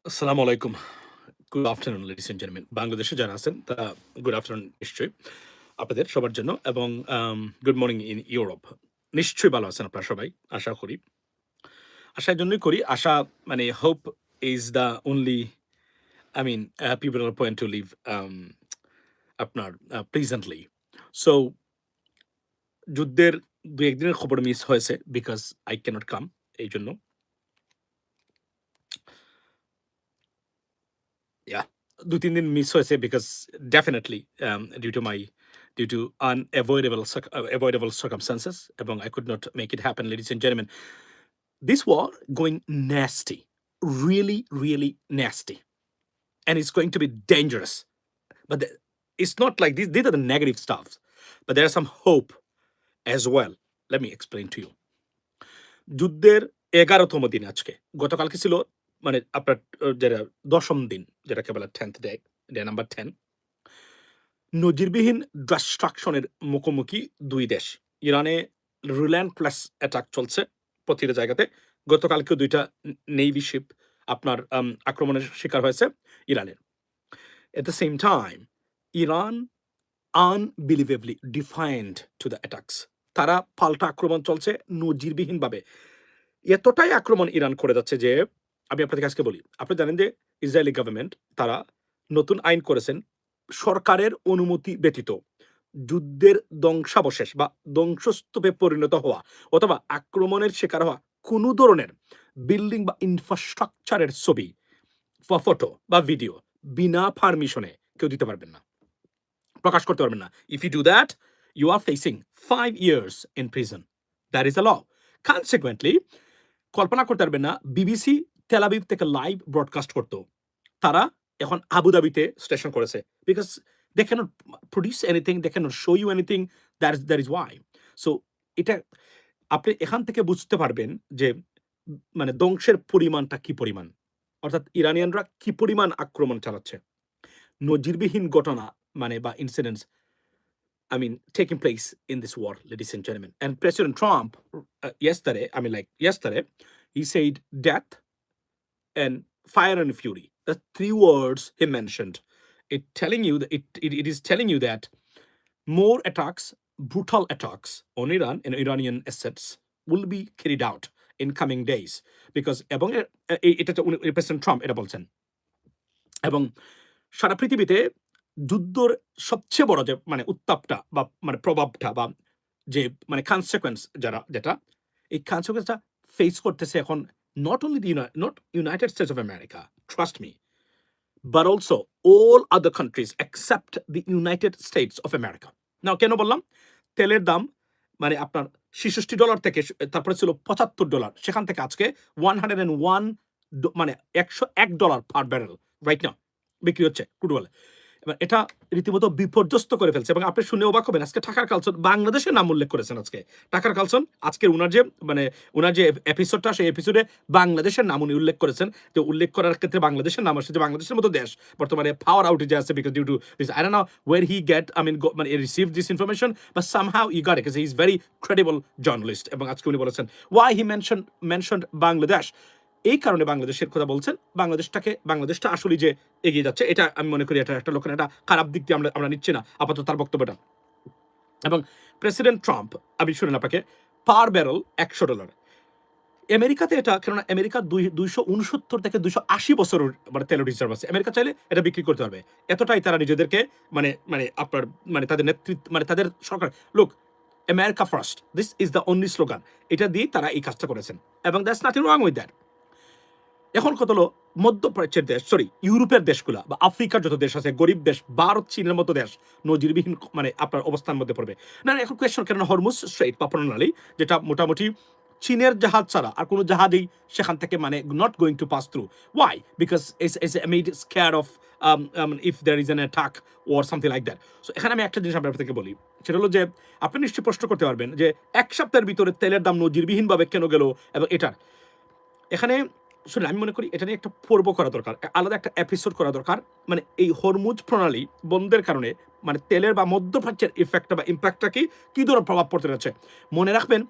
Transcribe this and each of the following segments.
আসসালামু আলাইকুম। Good afternoon ladies and gentleman. বাংলাদেশে যারা আছেন তারা গুড আফটারনুন নিশ্চয়ই আপনাদের সবার জন্য এবং গুড মর্নিং ইন ইউরোপ। নিশ্চয়ই ভালো আছেন আপনারা সবাই আশা করি। আশা এজন্যই করি আশা মানে hope is the only I mean people point to live আপনার প্লিজেন্টলি। সো যুদ্ধের ২-১ দিনের খবর মিস হয়েছে বিকজ আই ক্যানট কাম এইজন্য। Yeah, ২-৩ দিন মিস হয়েছে because definitely due to my due to avoidable circumstances এবং I could not make it happen, ladies and gentlemen. This war going nasty, really, really nasty, and it's going to be dangerous. But it's not like these are the negative stuff, but there are some hope as well. Let me explain to you. যুদ্ধের ১১তম দিন আজকে। গতকালকে ছিল মানে আপনার যেটা ১০ম দিন যেটাকে বলে 10th ডে নাম্বার 10 নজিরবিহীন ডিস্ট্রাকশনের মুখোমুখি ২ দেশ। ইরানে রিল্যান্টলেস অ্যাটাক চলছে প্রতিটা জায়গাতে। গতকালকেও ২ টা নেভি শিপ আপনার আক্রমণের শিকার হয়েছে ইরানের। At the same time, Iran unbelievably defiant to the attacks. তারা পাল্টা আক্রমণ চলছে নজিরবিহীনভাবে। এতটাই আক্রমণ ইরান করে যাচ্ছে যে আমি আপনাদেরকে আজকে বলি। আপনি জানেন যে ইসরায়েলি গভর্নমেন্ট তারা নতুন আইন করেছেন সরকারের অনুমতি ব্যতীত যুদ্ধের ধ্বংসাবশেষ বা ধ্বংসস্তূপে পরিণত হওয়া অথবা আক্রমণের শিকার হওয়া কোনো ধরনের বিল্ডিং বা ইনফ্রাস্ট্রাকচারের ছবি বা ফটো বা ভিডিও বিনা পারমিশনে কেউ দিতে পারবেন না, প্রকাশ করতে পারবেন না। If you do that you are facing 5 years in prison. That is a law. Consequently, কল্পনা করতে পারবেন না বিবিসি তেল আবিব থেকে লাইভ ব্রডকাস্ট করতো, তারা এখন আবুধাবিতে স্টেশন করেছে because they can't produce anything, they can't show you anything, that is why. So এটা আপনি এখান থেকে বুঝতে পারবেন যে মানে ধ্বংসের পরিমাণটা কি পরিমাণ, অর্থাৎ ইরানিয়ানরা কি পরিমাণ আক্রমণ চালাচ্ছে। নজিরবিহীন ঘটনা মানে বা incidents I mean, taking place in this war, ladies and gentlemen. And President Trump, yesterday, he said death and fire and fury. The 3 words he mentioned. It is telling you that more attacks, brutal attacks on Iran and Iranian assets will be carried out in coming days. Because এবং এটা তো president Trump এটা বলছেন এবং সারা পৃথিবীতে যুদ্ধর সবচেয়ে বড় যে মানে উত্তাপটা বা মানে প্রভাবটা বা যে মানে কনসিকুয়েন্স যেটা এই কনসিকুয়েন্সটা ফেস করতেছে এখন not only not United States of America, trust me, but also all other countries except the United States of America. Now কেন বললাম? তেলের দাম মানে আপনার $66 থেকে তারপরে ছিল $75, সেখান থেকে আজকে 101 মানে $101 পার ব্যারেল রাইট নাও বিক্রি হচ্ছে ক্রুড অয়েল। এবার এটা রীতিমতো বিপর্যস্ত করে ফেলছে এবং আপনি শুনে অবাক হবেন আজকে টাকার কালসন বাংলাদেশের নাম উল্লেখ করেছেন। আজকে টাকার কালসন আজকের উনার যে এপিসোডটা সেই এপিসোডে বাংলাদেশের নাম উনি উল্লেখ করেছেন, যে উল্লেখ করার ক্ষেত্রে বাংলাদেশের নাম আসছে যে বাংলাদেশের মতো দেশ বর্তমানে পাওয়ার আউটেজ আছে because due to this I don't know where he get মানে receive this information but somehow he got it because he is very credible journalist. এবং আজকে উনি বলেছেন ওয়াই হি মেনশনড বাংলাদেশ, এই কারণে বাংলাদেশের কথা বলছেন। বাংলাদেশটা আসলে যে এগিয়ে যাচ্ছে এটা আমি মনে করি এটা একটা লোকের একটা খারাপ দিক দিয়ে আমরা নিচ্ছি না আপাতত তার বক্তব্যটা। এবং প্রেসিডেন্ট ট্রাম্প আমি শুনেন আপনাকে পার ব্যারেল $100। আমেরিকাতে এটা কেননা আমেরিকা 269 থেকে 280 বছরের মানে তেল রিজার্ভ আছে। আমেরিকা চাইলে এটা বিক্রি করতে পারবে, এতটাই তারা নিজেদেরকে মানে মানে আপনার মানে তাদের নেতৃত্ব মানে তাদের সরকার লোক America first, this is the only slogan, এটা দিয়ে তারা এই কাজটা করেছেন এবং that's nothing wrong with that. এখন কত হলো মধ্যপ্রাচ্যের দেশ, ইউরোপের দেশগুলা বা আফ্রিকার যত দেশ আছে গরিব দেশ, ভারত চীনের মতো দেশ নজিরবিহীন মানে আপনার অবস্থান মধ্যে পড়বে না। এখন কোয়েশ্চন কেন হরমুজ স্ট্রেইট বা প্রণালী যেটা মোটামুটি চীনের জাহাজ ছাড়া আর কোনো জাহাজেই সেখান থেকে মানে not going to pass through. Why? Because it's made scare of if there is an attack or something like that. So এখানে আমি একটা জিনিস আপনাদেরকে বলি, সেটা হলো যে আপনি নিশ্চয়ই প্রশ্ন করতে পারবেন যে 1 সপ্তাহের ভিতরে তেলের দাম নজিরবিহীনভাবে কেন গেল এবং এটার এখানে শুনে আমি মনে করি এটা নিয়ে একটা পর্ব করা দরকার, আলাদা একটা এপিসোড করা দরকার। মানে এই হরমুজ প্রণালী বন্ধের কারণে মানে তেলের বা মধ্যপ্রাচ্যের ইফেক্টটা বা ইম্প্যাক্টটা কি ধরনের প্রভাব পড়তে যাচ্ছে। মনে রাখবেন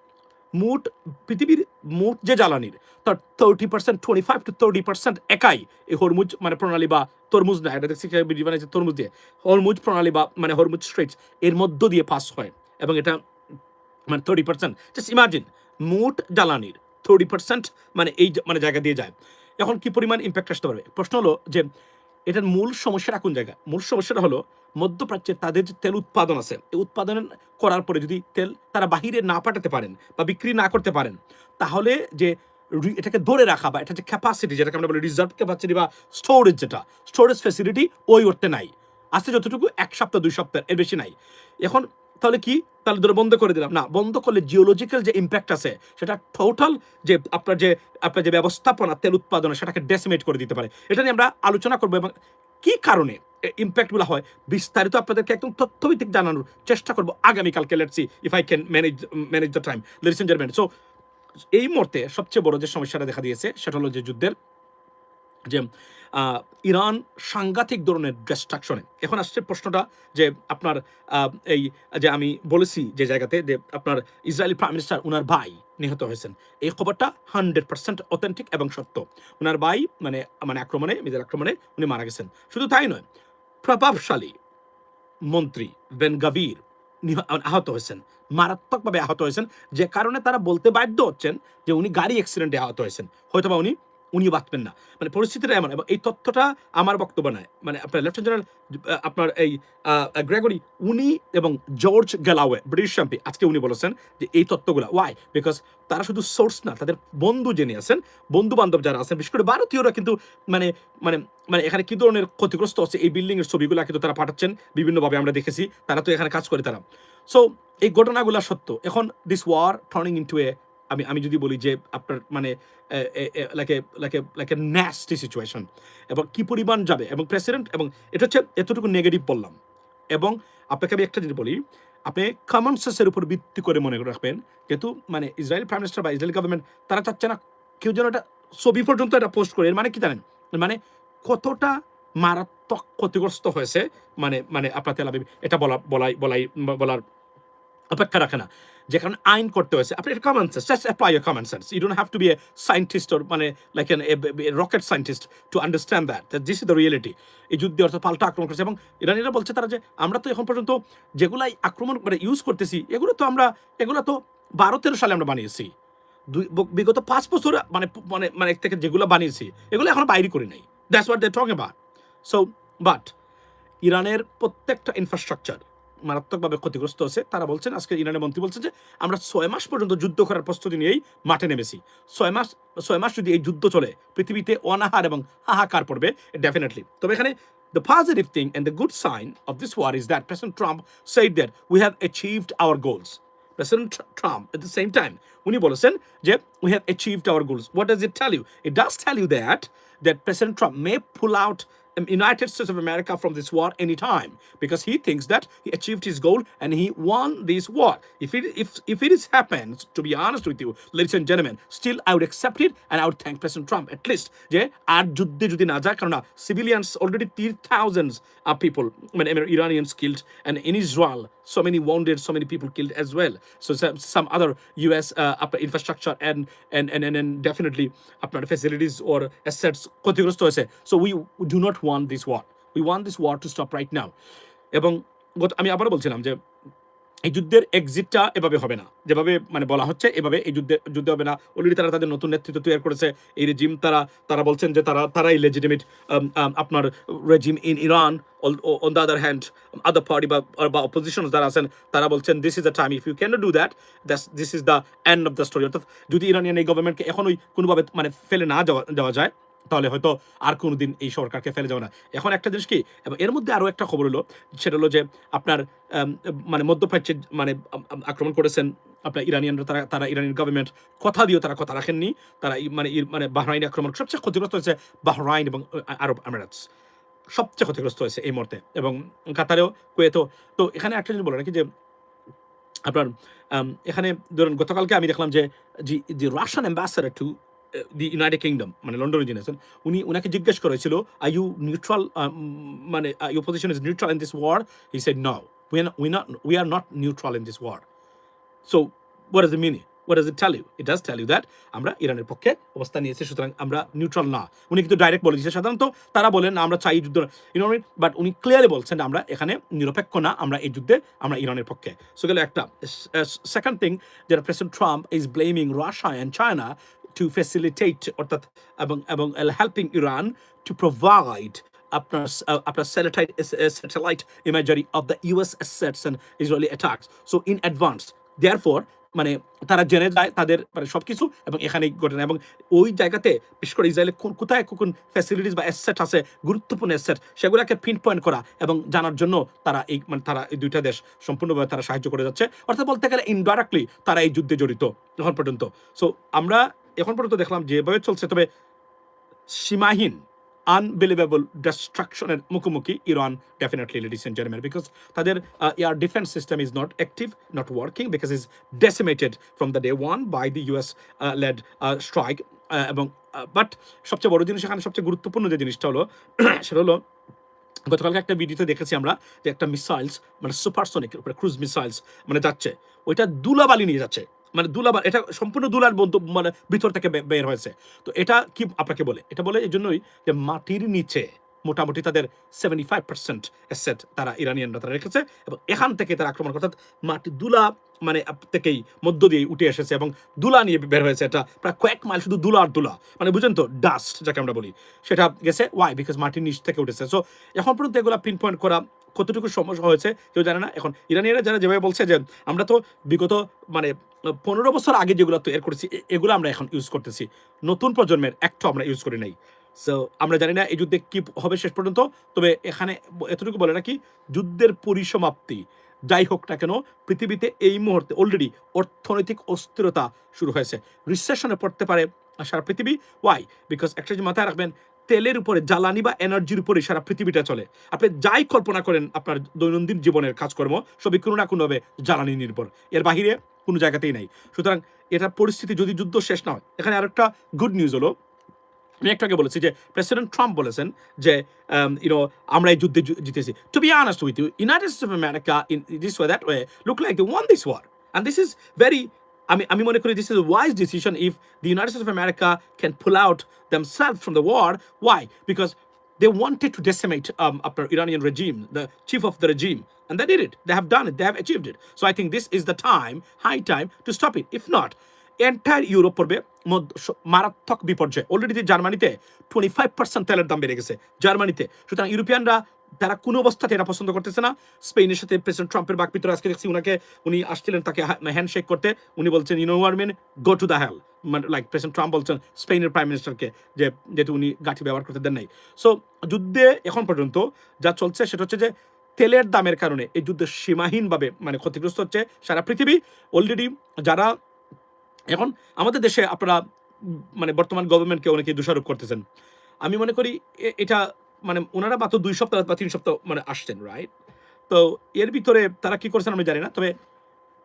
মোট পৃথিবীর মোট যে জ্বালানির তার 30%, 25 to 30% একাই এই হরমুজ মানে প্রণালী বা তরমুজ না, এটা দেখছি ভিডিও বানাইছে তরমুজ দিয়ে, হরমুজ প্রণালী বা মানে হরমুজ স্ট্রেটস এর মধ্য দিয়ে পাস হয়। এবং এটা মানে 30%, জাস্ট ইমাজিন মোট জ্বালানির 30% মানে এই মানে জায়গা দিয়ে যায়। এখন কি পরিমাণ ইম্প্যাক্ট আসতে পারবে? প্রশ্ন হলো যে এটার মূল সমস্যাটা কোন জায়গায়? মূল সমস্যাটা হলো মধ্যপ্রাচ্যে তাদের যে তেল উৎপাদন আছে, এই উৎপাদন করার পরে যদি তেল তারা বাহিরে না পাঠাতে পারেন বা বিক্রি না করতে পারেন, তাহলে যে এটাকে ধরে রাখা বা এটা যে ক্যাপাসিটি, যেটাকে আমরা বলি রিজার্ভ ক্যাপাসিটি বা স্টোরেজ, যেটা স্টোরেজ ফ্যাসিলিটি ওই অর্থে নাই। আছে যতটুকু 1 সপ্তাহ 2 সপ্তাহ, এর বেশি নাই। এখন তাহলে কি? তাহলে ধরে বন্ধ করে দিলাম না, বন্ধ করলে জিওলজিক্যাল যে ইম্প্যাক্ট আছে সেটা টোটাল যে আপনার যে ব্যবস্থাপনা তেল উৎপাদনে সেটাকে ডেসিমেট করে দিতে পারে। এটা নিয়ে আমরা আলোচনা করবো এবং কি কারণে ইম্প্যাক্টগুলো হয় বিস্তারিত আপনাদেরকে একদম তথ্যভিত্তিক জানানোর চেষ্টা করবো আগামীকালকে। Let's see if I can manage the time, ladies and gentleman. So এই মুহূর্তে সবচেয়ে বড় যে সমস্যাটা দেখা দিয়েছে সেটা হলো যে যুদ্ধের যে ইরান সাংঘাতিক ধরনের ডিস্ট্রাকশনে। এখন আসছে প্রশ্নটা যে আপনার এই যে আমি বলেছি যে জায়গাতে যে আপনার ইসরায়েলি প্রাইম মিনিস্টার উনার ভাই নিহত হয়েছেন, এই খবরটা 100% অথেন্টিক এবং সত্য। উনার ভাই মানে মানে আক্রমণে, মিসাইল আক্রমণে উনি মারা গেছেন। শুধু তাই নয়, প্রভাবশালী মন্ত্রী বেন গাভির আহত হয়েছেন, মারাত্মকভাবে আহত হয়েছেন, যে কারণে তারা বলতে বাধ্য হচ্ছেন যে উনি গাড়ি অ্যাক্সিডেন্টে আহত হয়েছেন, হয়তোবা উনিও বাঁচবেন না। মানে পরিস্থিতিটা এমন। এবং এই তথ্যটা আমার বক্তব্য নয়, মানে আপনার লেফটেন্যান্ট জেনারেল আপনার এই গ্রেগরি উনি এবং জর্জ গ্যালাওয়ে ব্রিটিশ এমপি আজকে উনি বলেছেন যে এই তথ্যগুলো ওয়াই, বিকজ তারা শুধু সোর্স না, তাদের বন্ধু জেনে আছেন, বন্ধু বান্ধব যারা আছেন, বিশেষ করে ভারতীয়রা কিন্তু মানে মানে মানে এখানে কি ধরনের ক্ষতিগ্রস্ত হচ্ছে এই বিল্ডিং এর ছবিগুলো কিন্তু তারা পাঠাচ্ছেন বিভিন্নভাবে, আমরা দেখেছি, তারা তো এখানে কাজ করে তারা। সো এই ঘটনাগুলো সত্য। এখন this war turning into a, আমি যদি বলি যে আপনার মানে লাইক এ ন্যাস্টি সিচুয়েশন, এবং কি পরিমাণ যাবে এবং প্রেসিডেন্ট, এবং এটা হচ্ছে এতটুকু নেগেটিভ বললাম। এবং আপনাকে আমি একটা জিনিস বলি, আপনি কমন সেন্সের উপর ভিত্তি করে মনে রাখবেন, যেহেতু মানে ইসরায়েল প্রাইম মিনিস্টার বা ইসরায়েল গভর্নমেন্ট তারা চাচ্ছে না কেউ যেন এটা ছবি পর্যন্ত এটা পোস্ট করে। এর মানে কি জানেন? মানে কতটা মারাত্মক ক্ষতিগ্রস্ত হয়েছে মানে মানে আপনার তেল আবিব, এটা বলার অপেক্ষা রাখে না। যে কারণে আইন করতে হয়েছে। আপনি এটা common sense, just apply your common sense. You don't have to be a scientist or মানে like rocket scientist to understand that this is the reality. এই যুদ্ধে অর্থাৎ পাল্টা আক্রমণ করেছে এবং ইরানিরা বলছে তারা যে আমরা তো এখন পর্যন্ত যেগুলাই আক্রমণ মানে ইউজ করতেছি এগুলো তো 12-13 সালে আমরা বানিয়েছি। বিগত 5 বছর মানে মানে মানে থেকে যেগুলো বানিয়েছি এগুলো এখনো বাইরে করি নাই। That's what they are talking about. So but ইরানের প্রত্যেকটা ইনফ্রাস্ট্রাকচার মারাত্মকভাবে ক্ষতিগ্রস্ত হচ্ছে। তারা বলছেন, আজকে ইরানের মন্ত্রী বলছেন যে আমরা 6 মাস পর্যন্ত যুদ্ধ করার প্রস্তুতি নিয়েই মাঠে নেমেছি। 6 মাস যদি এই যুদ্ধ চলে পৃথিবীতে অনাহার এবং হাহাকার পড়বে ডেফিনেটলি। তবে এখানে the positive thing and the good sign of this war is that President Trump said that we have achieved our goals. President Trump at the same time উনি বলেছেন যে we have achieved our goals. What does it tell you? It does tell you that President Trump may pull out United States of America from this war anytime, because he thinks that he achieved his goal and he won this war. If it is happens, to be honest with you, ladies and gentlemen, still I would accept it and I would thank President Trump at least. যে আর যুদ্ধে যদি না যায়, কারণ civilians already thousands of people, Iranians killed, and in Israel so many wounded, so many people killed as well. So some other US infrastructure and definitely facilities or assets ক্ষতিগ্রস্ত হয়েছে. So we do not want this war. We want this war to stop right now. এবং আমি আবারও বলছিলাম যে এই যুদ্ধের এক্সিটটা এভাবে হবে না, যেভাবে মানে বলা হচ্ছে এভাবে এই যুদ্ধ হবে না। অলরেডি তারা তাদের নতুন নেতৃত্ব তৈরি করেছে। এই রেজিম তারা বলছেন যে তারাই লেজিটিমেট আপনার regime in Iran. On the other hand other party বা অপোজিশন যারা আছেন তারা বলছেন this is the time, if you can do that, this is the end of the story. অর্থাৎ যদি ইরানিয়ান এই গভর্নমেন্টকে এখনই কোনোভাবে মানে ফেলে না যাওয়া যায়, তাহলে হয়তো আর কোনোদিন এই সরকারকে ফেলে যাবে না। এখন একটা জিনিস কি, এবং এর মধ্যে আরও একটা খবর হলো, সেটা হলো যে আপনার মানে মধ্যপ্রাচ্যে মানে আক্রমণ করেছেন আপনার ইরানিয়ানরা, তারা ইরানিয়ান গভর্নমেন্ট কথা দিয়েও তারা কথা রাখেননি। তারা মানে বাহরাইন আক্রমণ, সবচেয়ে ক্ষতিগ্রস্ত হয়েছে বাহরাইন এবং আরব আমিরাতস, সবচেয়ে ক্ষতিগ্রস্ত হয়েছে এই মুহূর্তে, এবং কাতারেও, কুয়েতও। তো এখানে একটা জিনিস বলে নাকি যে আপনার এখানে ধরুন গতকালকে আমি দেখলাম যে the Russian ambassador to the United Kingdom মানে লন্ডনে যিনি আছেন, উনাকে জিজ্ঞেস করেছিল আর ইউ নিউট্রাল, মানে your position is neutral in this war. He said no, we are not neutral in this war. So what does it mean? what does it tell you? It does tell you that আমরা ইরানের পক্ষে অবস্থান নিয়েছি, সুতরাং আমরা neutral না। উনি কিন্তু ডাইরেক্ট বলে দিয়েছে, সাধারণত তারা বলেন না আমরা চাই যুদ্ধ, বাট উনি ক্লিয়ারলি বলছেন আমরা এখানে নিরপেক্ষ না, আমরা এই যুদ্ধে আমরা ইরানের পক্ষে। সো গেল একটা। সেকেন্ড থিং, যেটা president Trump is blaming Russia and China to facilitate অর্থাৎ এবং helping Iran to provide আপনার satellite imagery of the US assets and Israeli attacks so in advance, therefore মানে তারা জেনে যায় তাদের মানে সবকিছু এবং এখানে ঘটনা, এবং ওই জায়গাতে বিশেষ করে ইসরায়েলের কোথায় কোন ফ্যাসিলিটিস বা অ্যাসেট আছে গুরুত্বপূর্ণ অ্যাসেট, সেগুলোকে পিন পয়েন্ট করা এবং জানার জন্য তারা তারা এই দুইটা দেশ সম্পূর্ণভাবে তারা সাহায্য করে যাচ্ছে। অর্থাৎ বলতে গেলে ইনডাইরেক্টলি তারা এই যুদ্ধে জড়িত এখন পর্যন্ত। সো আমরা এখন পর্যন্ত দেখলাম যেভাবে চলছে, তবে সীমাহীন unbelievable destructionের মুখোমুখি Iran definitely, ladies and gentlemen, because তাদের air defense system is not active, not working, because it's decimated from the day one by the US led strike, এবং বাট সবচেয়ে বড় জিনিস এখানে সবচেয়ে গুরুত্বপূর্ণ যে জিনিসটা হলো সেটা হলো গতকালকে একটা ভিডিওতে দেখেছি আমরা যে একটা মিসাইলস মানে সুপারসনিক ক্রুজ মিসাইলস মানে যাচ্ছে, ওইটা দুলাবালি নিয়ে যাচ্ছে, মানে দুলাবাল, এটা সম্পূর্ণ দুলার মানে ভিতর থেকে বের হয়েছে। তো এটা কি আপনাকে বলে, এটা বলে এই জন্যই যে মাটির নিচে মোটামুটি তাদের 75% অ্যাসেট তারা ইরানিয়ানরা তারা রেখেছে, এবং এখান থেকে তারা আক্রমণ অর্থাৎ মাটি দুলা মানে থেকেই মধ্য দিয়ে উঠে এসেছে এবং দুলা নিয়ে বের হয়েছে। এটা প্রায় কয়েক মাইল শুধু দুলা আর দুলা, মানে বুঝেন তো, ডাস্ট যাকে আমরা বলি, সেটা গেছে। ওয়াই? বিকজ মাটির নিচ থেকে উঠেছে। সো এখন পর্যন্ত এগুলো পিন পয়েন্ট করা কতটুকু সমস্যা হয়েছে কেউ জানে না। এখন ইরানিয়ানরা যারা যেভাবে বলছে যে আমরা তো বিগত মানে 15 বছর আগে যেগুলো তৈরি করেছি এগুলো আমরা এখন ইউজ করতেছি, নতুন প্রজন্মের একটা আমরা ইউজ করি নাই। সো আমরা জানি না এই যুদ্ধে কি হবে শেষ পর্যন্ত, তবে এখানে এতটুকু বলে রাখি, যুদ্ধের পরিসমাপ্তি যাই হোক না কেন, পৃথিবীতে এই মুহূর্তে অলরেডি অর্থনৈতিক অস্থিরতা শুরু হয়েছে, রিসেশনে পড়তে পারে সারা পৃথিবী। ওয়াই? বিকজ একটা যে মাথায় রাখবেন, তেলের উপরে, জ্বালানি বা এনার্জির উপরে সারা পৃথিবীটা চলে। আপনি যাই কল্পনা করেন আপনার দৈনন্দিন জীবনের কাজকর্ম সবই কোনো না কোনোভাবে জ্বালানি নির্ভর, এর বাহিরে কোনো জায়গাতেই নাই। সুতরাং এটা পরিস্থিতি যদি যুদ্ধ শেষ না হয়, এখানে আরেকটা গুড নিউজ হলো, আমি একটু আগে বলেছি যে প্রেসিডেন্ট ট্রাম্প বলেছেন যে আমরা এই যুদ্ধে জিতেছি। To be honest with you, United States of America in this way that way look like they won this war, and this is very, আমি মনে করি this is wise decision if the United States of America can pull out themselves from the war. Why? Because they wanted to decimate after Iranian regime, the chief of the regime, and they did it. They have done it. They have achieved it. So I think this is the time, high time, to stop it. If not, entire Europe পড়বে মারাত্মক বিপর্যয়। Already যে জার্মানিতে 25% তেলের দাম বেড়ে গেছে জার্মানিতে। সুতরাং ইউরোপিয়ানরা তারা কোনো অবস্থাতে এটা পছন্দ করতেছে না। স্পেনের সাথে প্রেসিডেন্ট ট্রাম্পের বাকবিতরণ আজকে দেখছি, উনি আসছিলেন তাকে হ্যান্ডশেক করতে, উনি বলছেন you know what mean, go to the hell, মানে লাইক প্রেসিডেন্ট ট্রাম্প বলছেন স্পেনের প্রাইম মিনিস্টারকে যে যেহেতু উনি গাঠি ব্যবহার করতে দেন নাই। সো যুদ্ধে এখন পর্যন্ত যা চলছে সেটা হচ্ছে যে তেলের দামের কারণে এই যুদ্ধে সীমাহীনভাবে মানে ক্ষতিগ্রস্ত হচ্ছে সারা পৃথিবী। অলরেডি যারা এখন আমাদের দেশে আপনারা মানে বর্তমান গভর্নমেন্টকে অনেকে দোষারোপ করতেছেন, আমি মনে করি এটা মানে ওনারা মাত্র 2 সপ্তাহ বা 3 সপ্তাহ মানে আসছেন, রাইট? তো এর ভিতরে তারা কি করছেন আমি জানি না, তবে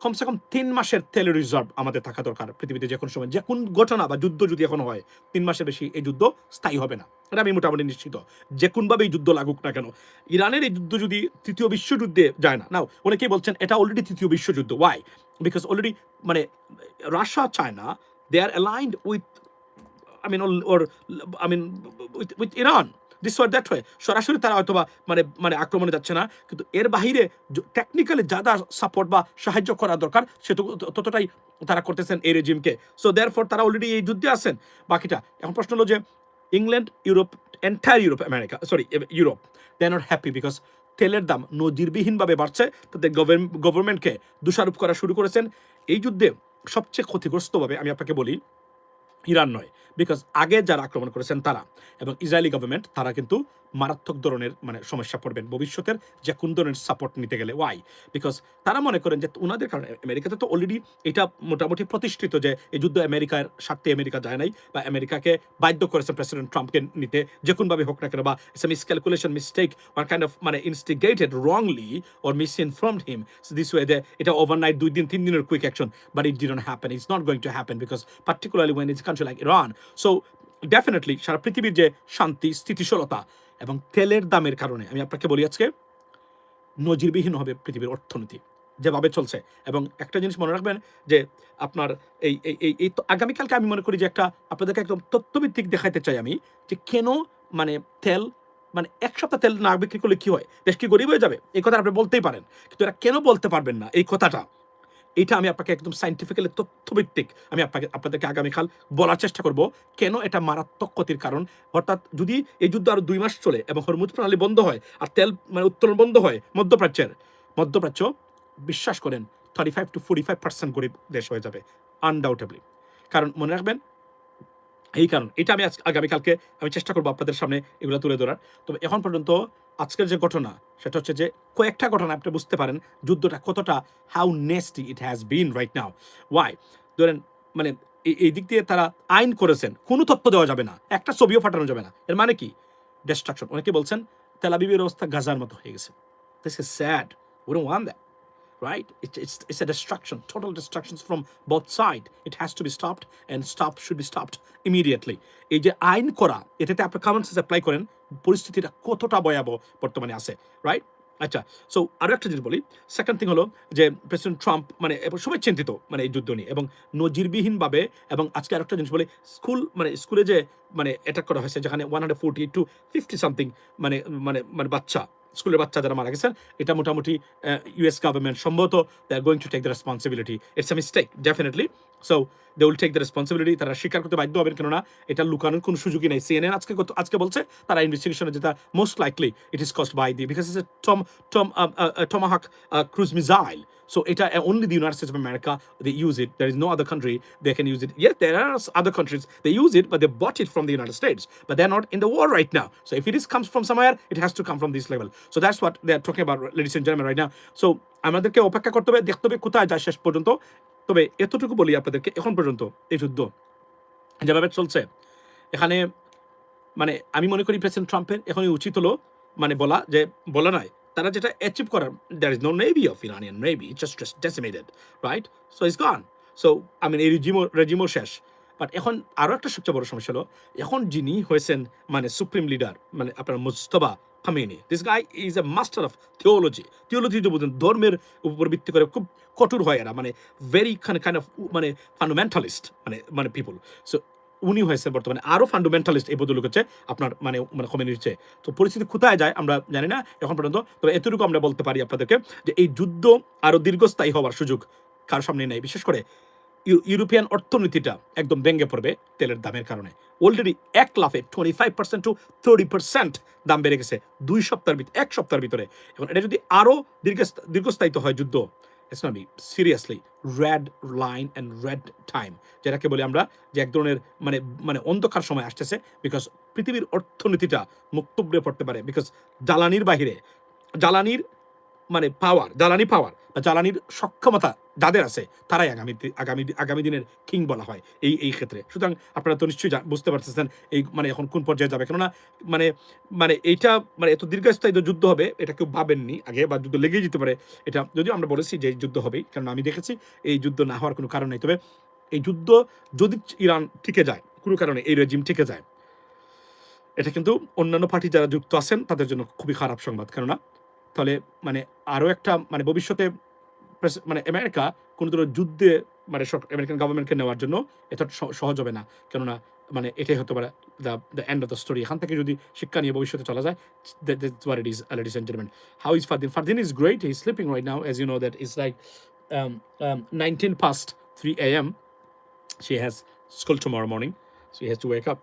কমসে কম 3 মাসের তেল রিজার্ভ আমাদের থাকা দরকার পৃথিবীতে। যে কোনো সময় যে কোন ঘটনা বা যুদ্ধ যদি এখন হয়, 3 মাসের বেশি এই যুদ্ধ স্থায়ী হবে না, এটা আমি মোটামুটি নিশ্চিত। যে কোনভাবে এই যুদ্ধ লাগুক না কেন, ইরানের এই যুদ্ধ যদি তৃতীয় বিশ্বযুদ্ধে যায় না, নাও অনেকেই বলছেন এটা অলরেডি তৃতীয় বিশ্বযুদ্ধ। ওয়াই? বিকজ অলরেডি মানে Russia, China, they are aligned with with Iran, this war that way. সরাসরি তারা হয়তো বা মানে আক্রমণে যাচ্ছে না, কিন্তু এর বাহিরে টেকনিক্যালি যারা সাপোর্ট বা সাহায্য করা দরকার সে ততটাই তারা করতেছেন এই রেজিমকে। সো দেয়ারফর তারা অলরেডি এই যুদ্ধে আছেন। বাকিটা এখন প্রশ্ন হলো যে England, Europe, entire Europe, America, sorry Europe, they are not happy because তেলের দাম নজিরবিহীনভাবে বাড়ছে। তাদের গভর্নমেন্টকে দোষারোপ করা শুরু করেছেন। এই যুদ্ধে সবচেয়ে ক্ষতিগ্রস্তভাবে আমি আপনাকে বলি ইরান নয়, বিকজ আগে যারা আক্রমণ করেছেন তারা এবং ইসরায়েলি গভর্নমেন্ট তারা কিন্তু মারাত্মক ধরনের মানে সমস্যা পড়বেন ভবিষ্যতের যে কোন ধরনের সাপোর্ট নিতে গেলে। ওয়াই? বিকজ তারা মনে করেন যে ওনাদের কারণে আমেরিকাতে তো অলরেডি এটা মোটামুটি প্রতিষ্ঠিত যে এই যুদ্ধ আমেরিকার স্বার্থে আমেরিকা যায় নাই, বা আমেরিকাকে বাধ্য করেছে প্রেসিডেন্ট ট্রাম্পকে নিতে যে কোনভাবে হোক না কেন, বা it's a miscalculation, mistake, war kind of মানে instigated wrongly or misinformed him this way যে এটা ওভারনাইট 2 দিন 3 দিনের quick action, but it didn't happen, it's not going to happen because particularly when it's country like Iran. So definitely সারা পৃথিবীর যে শান্তি, স্থিতিশীলতা এবং তেলের দামের কারণে আমি আপনাকে বলি আজকে নজিরবিহীন হবে পৃথিবীর অর্থনীতি। যেভাবে চলছে। এবং একটা জিনিস মনে রাখবেন যে আপনার এই তো আগামীকালকে আমি মনে করি যে একটা আপনাদেরকে একদম তথ্যভিত্তিক দেখাইতে চাই আমি যে কেন মানে তেল মানে ১ সপ্তাহ তেল না বিক্রি করলে কি হয়? দেশ কি গরিব হয়ে যাবে? এই কথাটা আপনি বলতেই পারেন। কিন্তু এরা কেন বলতে পারবেন না এই কথাটা? এটা আমি আপনাকে একদম সায়েন্টিফিক্যালি তথ্যভিত্তিক আমি আপনাদেরকে আগামীকাল বলার চেষ্টা করব কেন এটা মারাত্মক ক্ষতির কারণ। অর্থাৎ যদি এই যুদ্ধ আরো ২ মাস চলে এবং হরমুজ প্রণালী বন্ধ হয় আর তেল মানে উত্তোলন বন্ধ হয় মধ্যপ্রাচ্য বিশ্বাস করেন 35-45% গরিব দেশ হয়ে যাবে আনডাউটেবলি। কারণ মনে রাখবেন এই কারণ এটা আমি আগামীকালকে আমি চেষ্টা করবো আপনাদের সামনে এগুলো তুলে ধরার। তবে এখন পর্যন্ত আজকের যে ঘটনা সেটা হচ্ছে যে কয়েকটা ঘটনা আপনি বুঝতে পারেন যুদ্ধটা কতটা how nasty it has been right now. Why ধরেন মানে এই দিক দিয়ে তারা আইন করেছেন কোনো তথ্য দেওয়া যাবে না, একটা ছবিও ফাটানো যাবে না। এর মানে কি? ডিস্ট্রাকশন। অনেকে বলছেন তেল আবিবের অবস্থা গাজার মতো হয়ে গেছে। This is sad, we don't want that, right? It's a destruction, total destructions from both sides. It has to be stopped, and should be stopped immediately. এই যে আইন করা এটাতে আপনি কমন সেন্স অ্যাপ্লাই করেন পরিস্থিতিটা কতটা ভয়াবহ বর্তমানে আছে, রাইট? আচ্ছা, সো আরো একটা জিনিস বলি। সেকেন্ড থিং হলো যে প্রেসিডেন্ট ট্রাম্প মানে সবাই চিন্তিত মানে এই যুদ্ধ নিয়ে এবং নজিরবিহীনভাবে। এবং আজকে আরেকটা জিনিস বলি, স্কুলে যে মানে অ্যাটাক করা হয়েছে যেখানে 140 to 50 সামথিং মানে মানে মানে বাচ্চা স্কুলের বাচ্চা যারা মারা গেছেন, এটা মোটামুটি ইউএস গভর্নমেন্ট সম্ভবত they are going to take the responsibility. It's a mistake definitely. So they will take the responsibility. তারা স্বীকার করতে বাধ্য হবেন, কেননা এটা লুকানোর কোনো সুযোগই নেই। সিএনএন আজকে বলছে তারা ইনভেস্টিগেশনে যেটা most likely it is caused by the because it's a Tomahawk cruise missile. So এটা only the United States of America they use it. There is no other country they can use it. Yes, there are other countries they use it, but they bought it from the United States. But they're not in the war right now. So if it comes from somewhere, it has to come from this level. So that's what they are talking about, ladies and gentlemen, right now. So আমাদেরকে অপেক্ষা করতে হবে, দেখতে হবে কোথায় যায় শেষ পর্যন্ত। তবে এতটুকু বলি আপনাদেরকে, এখন পর্যন্ত এই যুদ্ধ যেভাবে চলছে এখানে মানে আমি মনে করি প্রেসিডেন্ট ট্রাম্পের এখনই উচিত হলো মানে বলা নয়, তারা যেটা অ্যাচিভ করার, there is no navy of Iranian navy, just decimated, right? So it's gone. So I mean এই রেজিমও শেষ। বাট এখন আরও একটা সবচেয়ে বড় সমস্যা হলো এখন যিনি হয়েছেন মানে সুপ্রিম লিডার মানে আপনার Mujtaba Khamenei, this guy is a master of theology যে বুঝেন ধর্মের উপর ভিত্তি করে খুব কঠোর হয় এরা, মানে ভেরি কাইন্ড অফ মানে ফান্ডামেন্টালিস্ট মানে পিপল। সো উনি হয়েছে বর্তমানে আরো ফান্ডামেন্টালিস্ট এই বদল হচ্ছে আপনার মানে মানে কমিউনিটির চেয়ে। তো পরিস্থিতি কোথায় যায় আমরা জানি না এখন পর্যন্ত। তবে এতটুকু আমরা বলতে পারি আপনাদেরকে যে এই যুদ্ধ আরো দীর্ঘস্থায়ী হওয়ার সুযোগ কার সামনে নেই। বিশেষ করে ইউরোপিয়ান অর্থনীতিটা একদম ভেঙে পড়বে তেলের দামের কারণে। অলরেডি এক লাফে 25% to 30% দাম বেড়ে গেছে 1 সপ্তাহের ভিতরে। এখন এটা যদি আরো দীর্ঘস্থায়িত হয় যুদ্ধ, it's not be seriously red line and red time, যেটাকে বলি আমরা যে এক ধরনের মানে মানে অন্ধকার সময় আসতেছে। বিকজ পৃথিবীর অর্থনীতিটা মুখ তুবড়ে পড়তে পারে। বিকজ জ্বালানির বাহিরে জ্বালানির মানে জ্বালানি পাওয়ার বা জ্বালানির সক্ষমতা যাদের আছে তারাই আগামী দিনের কিং বলা হয় এই ক্ষেত্রে। সুতরাং আপনারা তো নিশ্চয়ই বুঝতে পারতেছেন এই মানে এখন কোন পর্যায়ে যাবে। কেননা মানে মানে এইটা মানে এত দীর্ঘস্থায়ী যুদ্ধ হবে এটা কেউ ভাবেননি আগে, বা যুদ্ধ লেগেই যেতে পারে। এটা যদিও আমরা বলেছি যে এই যুদ্ধ হবেই, কারণ আমি দেখেছি এই যুদ্ধ না হওয়ার কোনো কারণ নেই। তবে এই যুদ্ধ যদি ইরান টিকে যায়, কোনো কারণে এই রেজিম টিকে যায়, এটা কিন্তু অন্যান্য পার্টি যারা যুক্ত আছেন তাদের জন্য খুবই খারাপ সংবাদ। কেননা তাহলে মানে আরো একটা মানে ভবিষ্যতে মানে আমেরিকা কোন ধরনের যুদ্ধে মানে আমেরিকান গভর্নমেন্টকে নেওয়ার জন্য এটা সহজ হবে না। কেননা মানে এটাই হতে পারে the end of the story. এখান থেকে যদি শিক্ষা নিয়ে ভবিষ্যতে চলা যায়, that's what it is, ladies and gentlemen. How is Fardin? Fardin is great. He's sleeping right now, as you know that it's like 19 past 3 a.m. She has school tomorrow morning, so he has to wake up.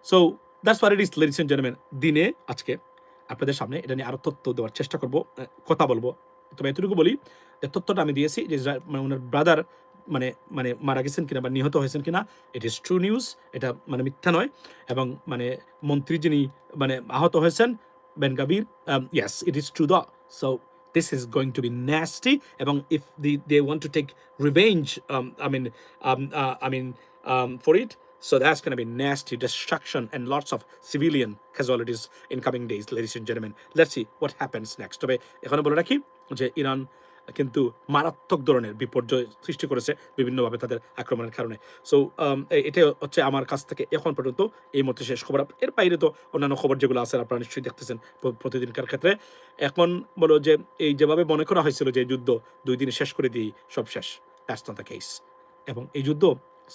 So that's what it is, ladies and gentlemen. দিনে আজকে আপনাদের সামনে এটা নিয়ে আরো তথ্য দেওয়ার চেষ্টা করব, কথা বলবো। তবে এতটুকু বলি যে তথ্যটা আমি দিয়েছি যে মানে ওনার ব্রাদার মানে মানে মারা গেছেন কিনা বা নিহত হয়েছেন কিনা, ইট ইজ ট্রু নিউজ, এটা মানে মিথ্যা নয়। এবং মানে মন্ত্রী যিনি মানে আহত হয়েছেন Ben Gvir, yes it is true. So this is going to be nasty. এবং if they want to take revenge, for it, so that's going to be nasty destruction and lots of civilian casualties in coming days, ladies and gentlemen. Let's see what happens next. তবে এখানে বলে রাখি যে Iran কিন্তু মারাত্মক ধরনের বিপর্যয় সৃষ্টি করেছে বিভিন্নভাবে তাদের আক্রমণের কারণে। সো এটাই হচ্ছে আমার কাছ থেকে এখন পর্যন্ত এই মুহূর্তে শেষ খবর। এর বাইরে তো অন্যান্য খবর যেগুলো আছে আপনারা নিশ্চয়ই দেখতেছেন প্রতিদিনকার ক্ষেত্রে। এখন বলো যে এই যেভাবে মনে করা হয়েছিল যে যুদ্ধ ২ দিনে শেষ করে দিই, সব শেষ। That's not the case. এবং এই যুদ্ধ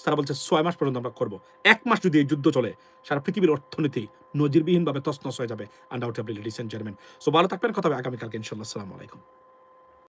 তারা বলছে ৬ মাস পর্যন্ত আমরা করব। ১ মাস যদি এই যুদ্ধ চলে, সারা পৃথিবীর অর্থনীতি নজিরবিহীনভাবে তছনছ হয়ে যাবে undoubtedly, ladies and gentleman. So ভালো থাকবেন, কথা হবে আগামীকালকে ইনশাআল্লাহ। আসসালামু আলাইকুম।